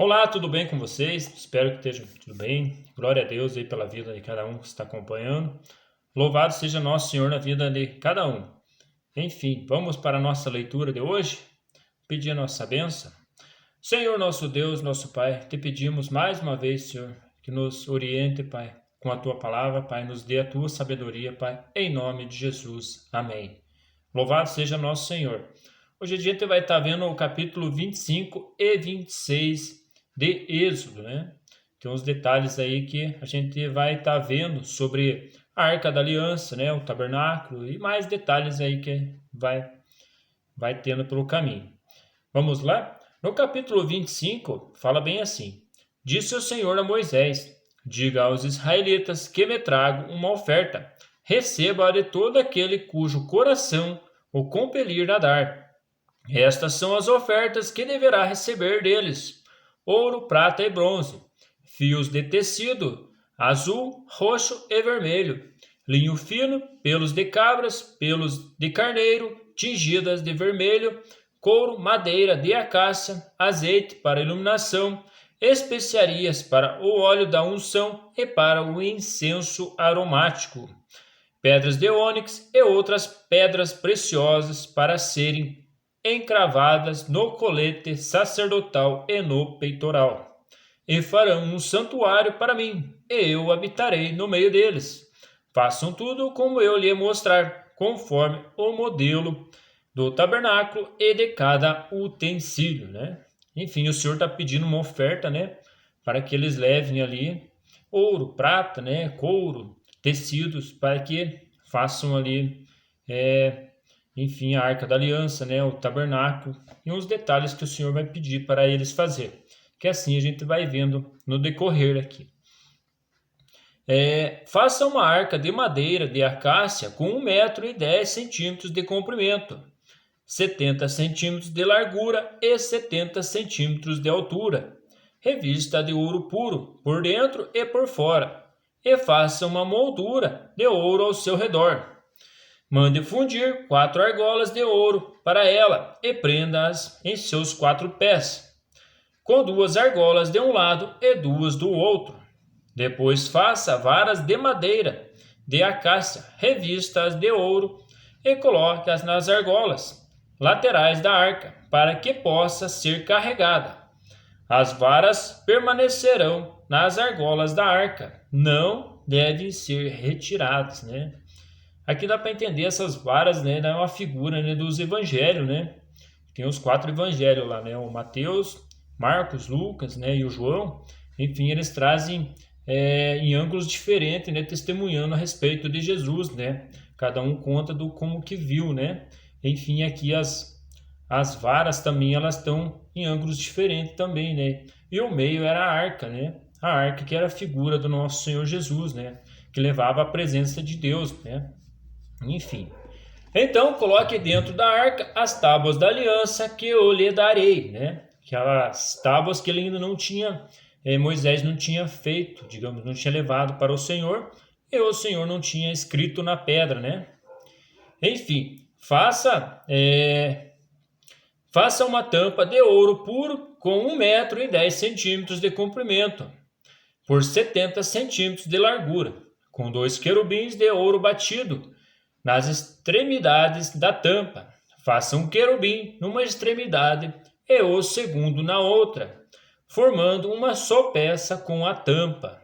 Olá, tudo bem com vocês? Espero que esteja tudo bem. Glória a Deus aí pela vida de cada um que está acompanhando. Louvado seja nosso Senhor na vida de cada um. Enfim, vamos para a nossa leitura de hoje? Pedir a nossa bênção. Senhor nosso Deus, nosso Pai, te pedimos mais uma vez, Senhor, que nos oriente, Pai, com a Tua palavra, Pai, nos dê a Tua sabedoria, Pai, em nome de Jesus. Amém. Louvado seja nosso Senhor. Hoje a gente vai estar vendo o capítulo 25 e 26 de Êxodo, né? Tem uns detalhes aí que a gente vai estar vendo sobre a Arca da Aliança, né? O tabernáculo e mais detalhes aí que vai tendo pelo caminho. Vamos lá? No capítulo 25, fala bem assim: Disse o Senhor a Moisés: Diga aos israelitas que me tragam uma oferta. Receba de todo aquele cujo coração o compelir a dar. Estas são as ofertas que deverá receber deles: ouro, prata e bronze, fios de tecido azul, roxo e vermelho, linho fino, pelos de cabras, pelos de carneiro, tingidas de vermelho, couro, madeira de acácia, azeite para iluminação, especiarias para o óleo da unção e para o incenso aromático, pedras de ônix e outras pedras preciosas para serem encravadas no colete sacerdotal e no peitoral. E farão um santuário para mim, e eu habitarei no meio deles. Façam tudo como eu lhe mostrar, conforme o modelo do tabernáculo e de cada utensílio, né? Enfim, o Senhor está pedindo uma oferta, né? Para que eles levem ali ouro, prata, né? Couro, tecidos, para que façam ali, enfim, a Arca da Aliança, né? O tabernáculo e uns detalhes que o Senhor vai pedir para eles fazer. Que assim a gente vai vendo no decorrer aqui. Faça uma arca de madeira de acácia com 1,10 m de comprimento, 70 centímetros de largura e 70 centímetros de altura, revista de ouro puro por dentro e por fora, e faça uma moldura de ouro ao seu redor. Mande fundir 4 argolas de ouro para ela e prenda-as em seus 4 pés, com 2 argolas de um lado e 2 do outro. Depois faça varas de madeira de acácia, revistas de ouro, e coloque-as nas argolas laterais da arca, para que possa ser carregada. As varas permanecerão nas argolas da arca, não devem ser retiradas, né? Aqui dá para entender essas varas, né? É uma figura, né, dos evangelhos, né? Tem os 4 evangelhos lá, né? O Mateus, Marcos, Lucas, né? E o João. Enfim, eles trazem em ângulos diferentes, né? Testemunhando a respeito de Jesus, né? Cada um conta do como que viu, né? Enfim, aqui as varas também elas estão em ângulos diferentes também, né? E o meio era a arca, né? A arca que era a figura do nosso Senhor Jesus, né? Que levava a presença de Deus, né? Enfim. Então, coloque dentro da arca as tábuas da aliança que eu lhe darei, né? Aquelas tábuas que ele ainda não tinha, Moisés não tinha feito, digamos, não tinha levado para o Senhor, e o Senhor não tinha escrito na pedra, né? Enfim, faça uma tampa de ouro puro com 1,10 m de comprimento, por 70 centímetros de largura, com 2 querubins de ouro batido nas extremidades da tampa. Faça um querubim numa extremidade e o segundo na outra, formando uma só peça com a tampa.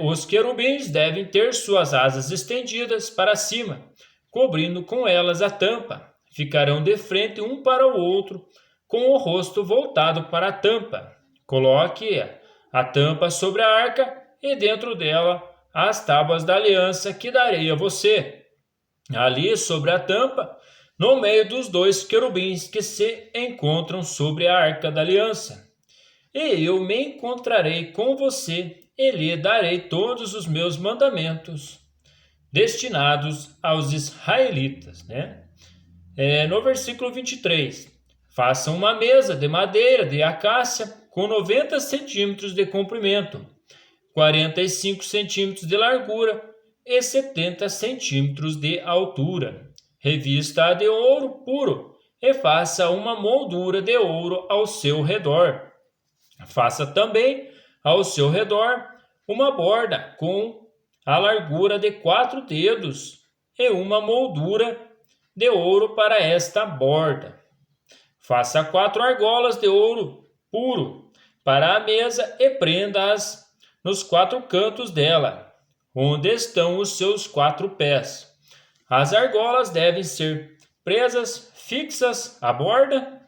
Os querubins devem ter suas asas estendidas para cima, cobrindo com elas a tampa. Ficarão de frente um para o outro, com o rosto voltado para a tampa. Coloque a tampa sobre a arca e dentro dela as tábuas da aliança que darei a você. Ali sobre a tampa, no meio dos 2 querubins que se encontram sobre a arca da aliança. E eu me encontrarei com você e lhe darei todos os meus mandamentos destinados aos israelitas, né? No versículo 23, faça uma mesa de madeira de acácia com 90 centímetros de comprimento, 45 centímetros de largura e 70 centímetros de altura. Revista-a de ouro puro e faça uma moldura de ouro ao seu redor. Faça também ao seu redor uma borda com a largura de 4 dedos e uma moldura de ouro para esta borda. Faça 4 argolas de ouro puro para a mesa e prenda-as nos 4 cantos dela, onde estão os seus 4 pés. As argolas devem ser presas fixas da borda,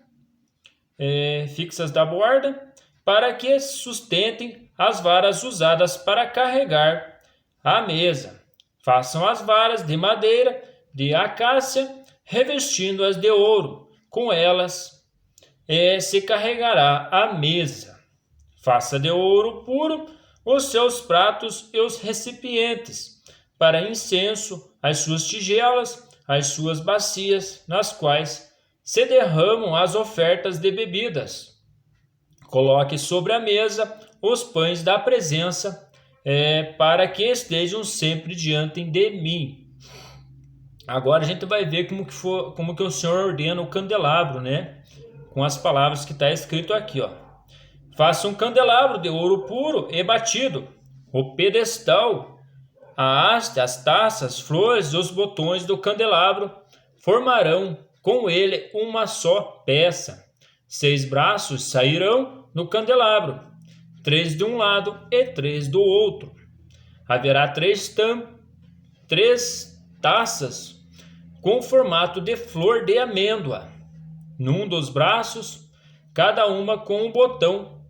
para que sustentem as varas usadas para carregar a mesa. Façam as varas de madeira de acácia, revestindo-as de ouro. Com elas se carregará a mesa. Faça de ouro puro os seus pratos e os recipientes para incenso, as suas tigelas, as suas bacias, nas quais se derramam as ofertas de bebidas. Coloque sobre a mesa os pães da presença, para que estejam sempre diante de mim. Agora a gente vai ver como que o Senhor ordena o candelabro, né? Com as palavras que está escrito aqui, ó. Faça um candelabro de ouro puro e batido, o pedestal, a haste, as taças, flores e os botões do candelabro formarão com ele uma só peça. 6 braços sairão no candelabro, 3 de um lado e 3 do outro. Haverá 3 taças com formato de flor de amêndoa, num dos braços, cada uma com um botão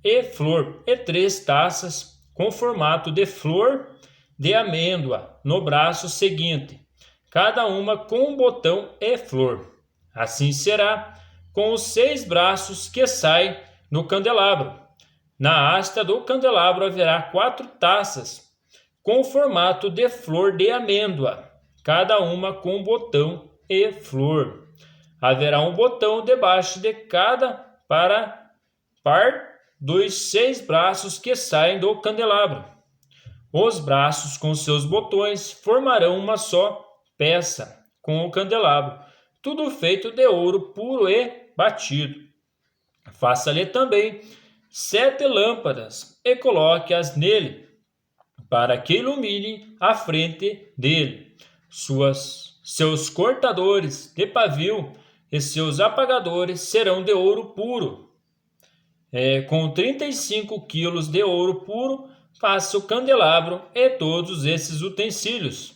e flor, e 3 taças com formato de flor de amêndoa no braço seguinte, cada uma com um botão e flor. Assim será com os 6 braços que saem no candelabro. Na haste do candelabro haverá 4 taças com formato de flor de amêndoa, cada uma com um botão e flor. Haverá um botão debaixo de cada par dos 6 braços que saem do candelabro. Os braços com seus botões formarão uma só peça com o candelabro, tudo feito de ouro puro e batido. Faça-lhe também 7 lâmpadas e coloque-as nele, para que ilumine a frente dele. Seus cortadores de pavio e seus apagadores serão de ouro puro. Com 35 quilos de ouro puro, faça o candelabro e todos esses utensílios.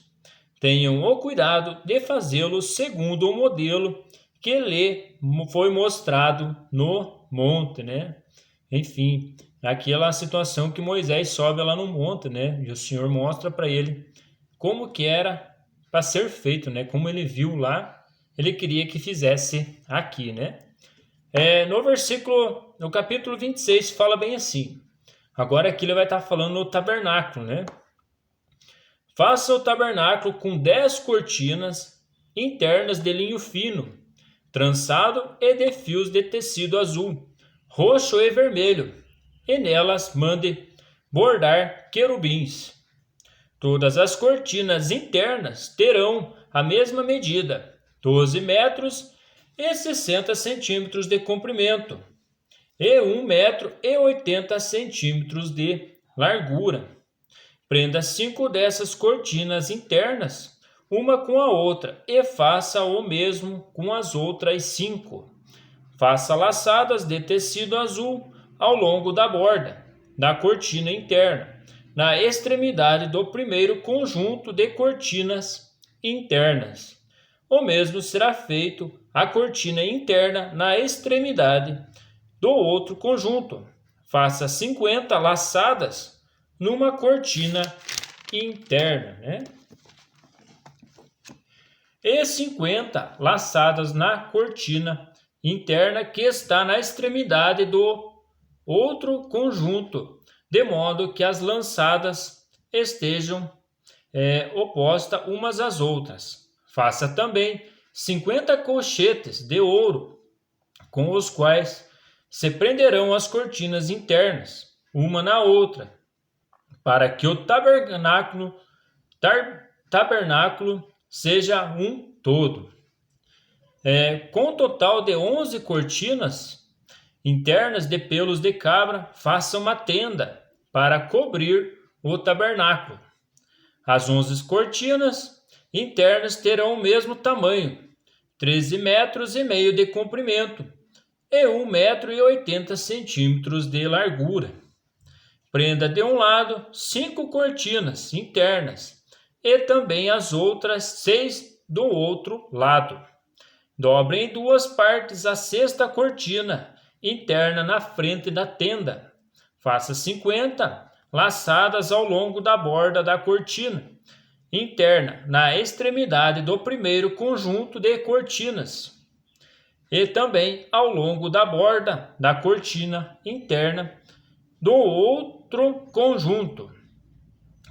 Tenham o cuidado de fazê-los segundo o modelo que lhe foi mostrado no monte, né? Enfim, aquela situação que Moisés sobe lá no monte, né? E o Senhor mostra para ele como que era para ser feito, né? Como ele viu lá, ele queria que fizesse aqui, né? No capítulo 26, fala bem assim. Agora aqui ele vai estar falando no tabernáculo, né? Faça o tabernáculo com 10 cortinas internas de linho fino, trançado e de fios de tecido azul, roxo e vermelho, e nelas mande bordar querubins. Todas as cortinas internas terão a mesma medida, 12 metros e 60 centímetros de comprimento, e 1 metro e 80 centímetros de largura. Prenda 5 dessas cortinas internas, uma com a outra, e faça o mesmo com as outras 5. Faça laçadas de tecido azul ao longo da borda da cortina interna, na extremidade do primeiro conjunto de cortinas internas. O mesmo será feito a cortina interna na extremidade do outro conjunto. Faça 50 laçadas numa cortina interna, né? E 50 laçadas na cortina interna que está na extremidade do outro conjunto, de modo que as lançadas estejam opostas umas às outras. Faça também 50 colchetes de ouro, com os quais se prenderão as cortinas internas, uma na outra, para que o tabernáculo seja um todo. Com um total de 11 cortinas internas de pelos de cabra, faça uma tenda para cobrir o tabernáculo. As 11 cortinas internas terão o mesmo tamanho, 13,5 metros de comprimento e 1,80 metros de largura. Prenda de um lado 5 cortinas internas e também as outras 6 do outro lado. Dobre em 2 partes a 6ª cortina interna na frente da tenda. Faça 50 laçadas ao longo da borda da cortina interna na extremidade do primeiro conjunto de cortinas e também ao longo da borda da cortina interna do outro conjunto.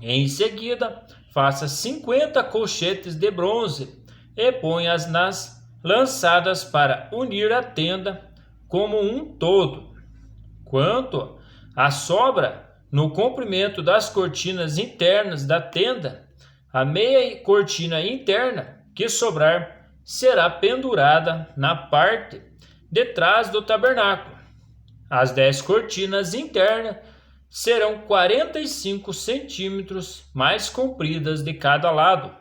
Em seguida, faça 50 colchetes de bronze e ponha-as nas lançadas para unir a tenda como um todo. Quanto à sobra no comprimento das cortinas internas da tenda, a meia cortina interna que sobrar será pendurada na parte de trás do tabernáculo. As 10 cortinas internas serão 45 centímetros mais compridas de cada lado,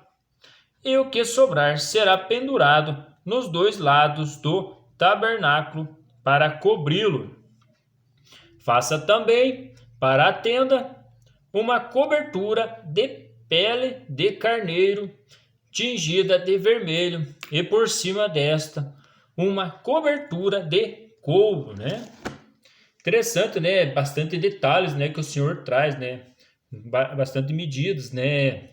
e o que sobrar será pendurado nos 2 lados do tabernáculo para cobri-lo. Faça também para a tenda uma cobertura de pele de carneiro tingida de vermelho e por cima desta uma cobertura de couro, né? Interessante, né? Bastante detalhes, né, que o Senhor traz, né? Bastante medidas, né?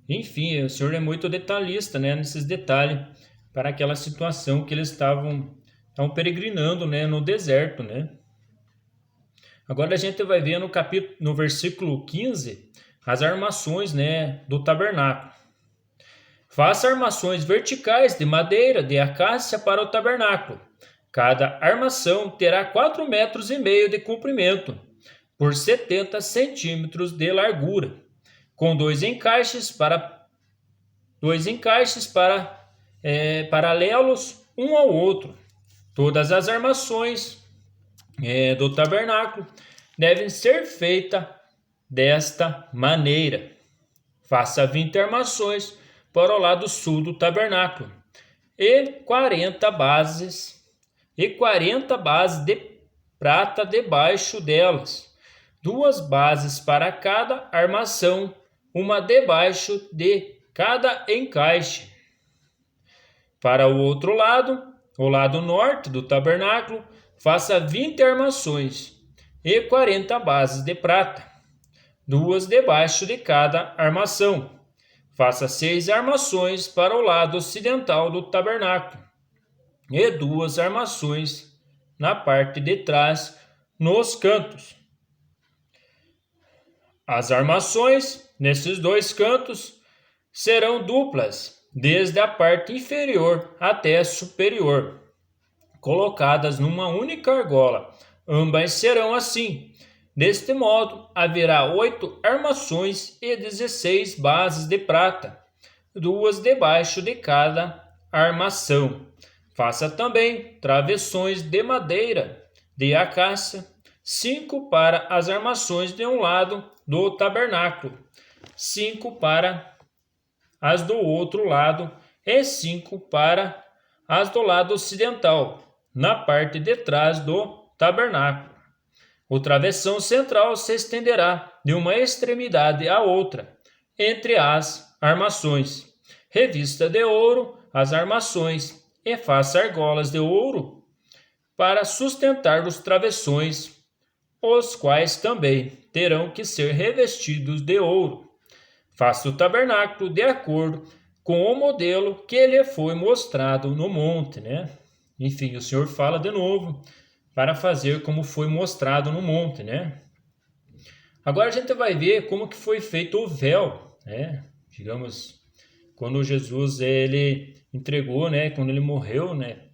Enfim, o Senhor é muito detalhista, né, nesses detalhes para aquela situação que eles estavam peregrinando, né, no deserto, né? Agora a gente vai ver no versículo 15 as armações, né, do tabernáculo. Faça armações verticais de madeira de acácia para o tabernáculo. Cada armação terá 4,5 metros de comprimento por 70 centímetros de largura, com 2 encaixes paralelos um ao outro. Todas as armações do tabernáculo devem ser feitas desta maneira. Faça 20 armações para o lado sul do tabernáculo e 40 bases de prata debaixo delas, 2 bases para cada armação, uma debaixo de cada encaixe. Para o outro lado, o lado norte do tabernáculo, faça 20 armações e 40 bases de prata, 2 debaixo de cada armação. Faça 6 armações para o lado ocidental do tabernáculo e 2 armações na parte de trás, nos cantos. As armações nesses 2 cantos serão duplas, desde a parte inferior até a superior, colocadas numa única argola. Ambas serão assim. Deste modo, haverá 8 armações e 16 bases de prata, 2 debaixo de cada armação. Faça também travessões de madeira de acácia, 5 para as armações de um lado do tabernáculo, 5 para as do outro lado e 5 para as do lado ocidental, na parte de trás do tabernáculo. O travessão central se estenderá de uma extremidade à outra, entre as armações. Revista de ouro as armações e faça argolas de ouro para sustentar os travessões, os quais também terão que ser revestidos de ouro. Faça o tabernáculo de acordo com o modelo que lhe foi mostrado no monte, né? Enfim, o Senhor fala de novo para fazer como foi mostrado no monte, né? Agora a gente vai ver como que foi feito o véu, né? Digamos, quando Jesus ele entregou, né? Quando ele morreu, né?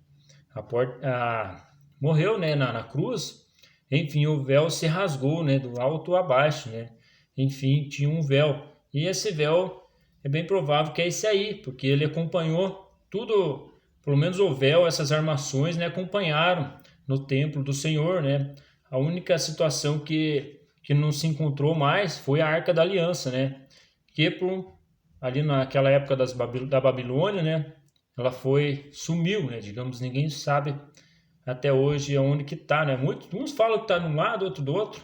Morreu, né? Na cruz. Enfim, o véu se rasgou, né? Do alto a baixo, né? Enfim, tinha um véu. E esse véu é bem provável que é esse aí, porque ele acompanhou tudo, pelo menos o véu, essas armações, né? Acompanharam no templo do Senhor, né? A única situação que não se encontrou mais foi a Arca da Aliança, né? Ali naquela época da Babilônia, né? Ela sumiu, né? Digamos, ninguém sabe até hoje aonde que está, né? Uns falam que está de um lado, outro do outro.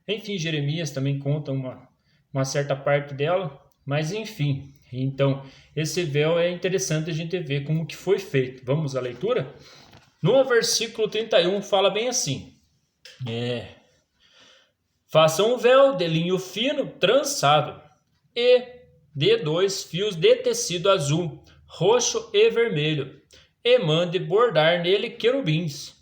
Enfim, Jeremias também conta uma certa parte dela, mas enfim. Então, esse véu é interessante a gente ver como que foi feito. Vamos à leitura? No versículo 31 fala bem assim: façam um véu de linho fino trançado e de 2 fios de tecido azul, roxo e vermelho, e mande bordar nele querubins.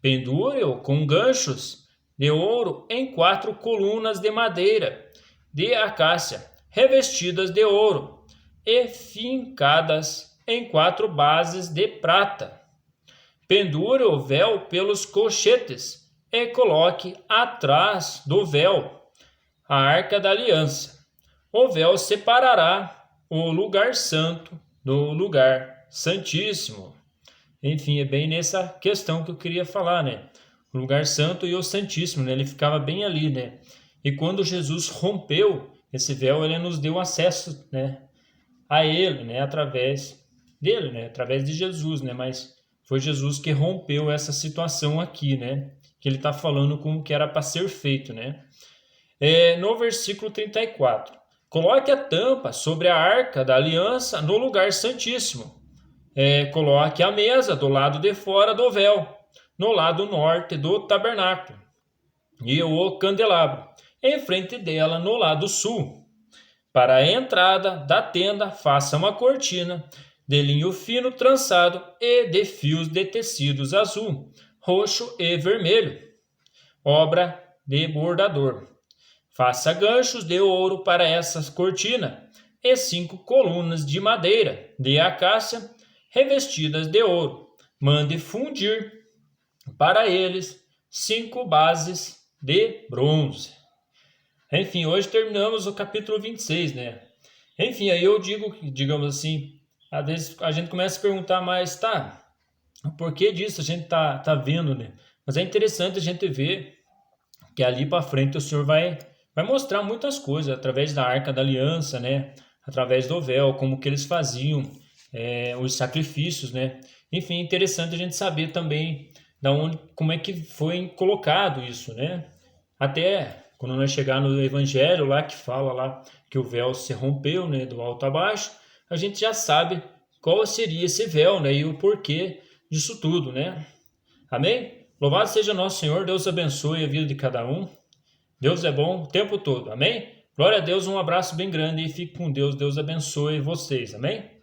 Pendure-o com ganchos de ouro em 4 colunas de madeira de acácia, revestidas de ouro e fincadas em 4 bases de prata. Pendure o véu pelos colchetes e coloque atrás do véu a Arca da Aliança. O véu separará o lugar santo do lugar santíssimo. Enfim, é bem nessa questão que eu queria falar, né? O lugar santo e o santíssimo, né? Ele ficava bem ali, né? E quando Jesus rompeu esse véu, ele nos deu acesso, né, a ele, né, através dele, né, através de Jesus, né? Mas foi Jesus que rompeu essa situação aqui, né? Que ele está falando como que era para ser feito, né? No versículo 34, coloque a tampa sobre a Arca da Aliança no lugar santíssimo. Coloque a mesa do lado de fora do véu, no lado norte do tabernáculo, e o candelabro em frente dela no lado sul. Para a entrada da tenda, faça uma cortina de linho fino trançado e de fios de tecidos azul, roxo e vermelho, obra de bordador. Faça ganchos de ouro para essa cortina e 5 colunas de madeira de acácia revestidas de ouro. Mande fundir para eles 5 bases de bronze. Enfim, hoje terminamos o capítulo 26, né? Enfim, aí eu digamos assim, às vezes a gente começa a perguntar, mas o porquê disso a gente tá vendo, né? Mas é interessante a gente ver que ali para frente o Senhor vai mostrar muitas coisas através da Arca da Aliança, né? Através do véu, como que eles faziam os sacrifícios, né? Enfim, é interessante a gente saber também como é que foi colocado isso, né? Até quando nós chegar no Evangelho lá que fala lá que o véu se rompeu, né, do alto a baixo, a gente já sabe qual seria esse véu, né, e o porquê disso tudo, né? Amém? Louvado seja nosso Senhor, Deus abençoe a vida de cada um. Deus é bom o tempo todo, amém? Glória a Deus, um abraço bem grande e fique com Deus, Deus abençoe vocês, amém?